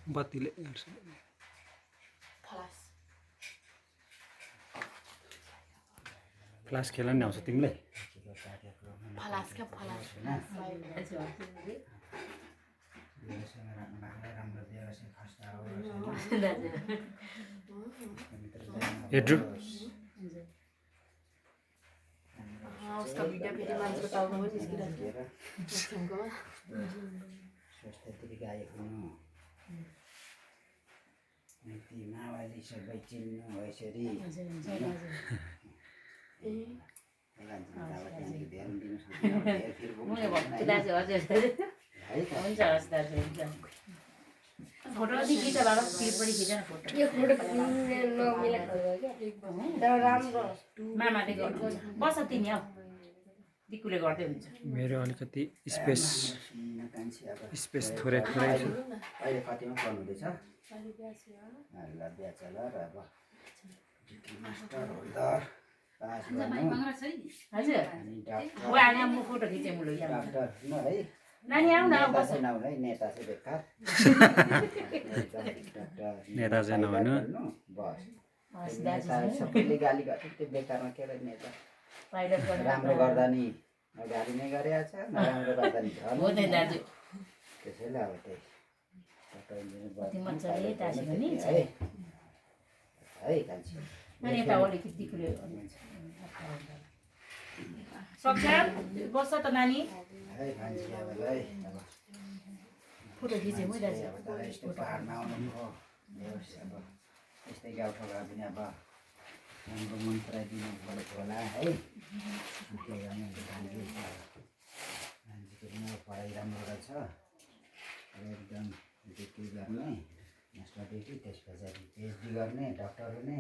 बत्तीले फ्लास खेल्न नि आउँछ तिमीलाई हेड्रु उसका भिडियो फेरि मान्छेको टाउको पनि निस्किरहेको स्वास्थ्यतिर आएको नीति माओवादी सबै चिन्नु यसरी फोटो खिच बाबा क्लिप पनि खिच न फोटो यो फोटो नमिलेको हो क्या तर राम्रो मामाले गर्नु बस तिमी आऊ दिकुले गर्दै हुन्छ मेरो अलिकति स्पेस थोरै थोरै छ अहिले कतिमा पढ्नुहुँदैछ ल बिहा चल र अब डिग्री मास्टर होल्डर पास गर्नु हजुर अनि डाक्टर वा अनि म फोटो खिचे मुलो यहाँ डाक्टर न है नानी आऊ न नेता बस चाहिँ नहुनु है नेता चाहिँ बेकार नेता चाहिँ नहुनु बस नेता सबैले गाली गर्छ त्यो बेकारमा के अरे नेता पाइलट गर्न राम्रो गर्दा नि गाली नै गरेको छ नराम्रो गर्दा नि हो नि दाजु त्यसैले अब त्यही डाक्टर इन्जिनियर कति मजाले टाँसेको नि है कान्छी नानी यता अलिकति दिकुले सक्छ बस्छ त नानी है कान्छी अब है अब फोटो खिचे म दाजु अब तर यस्तो पाहाडमा आउनु हो अब यस्तै गाउँठाउँमा पनि अब राम्रो मन पराइदिनु परेको होला है त्यही गर्ने मान्छेको पनि अब पढाइ राम्रो रहेछ अब एकदम डिग्री गर्ने मास्टर डिग्री त्यस पछाडि पिएचडी गर्ने डक्टर हुने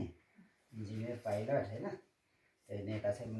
इन्जिनियर पाइलट होइन त्यही नेता चाहिँ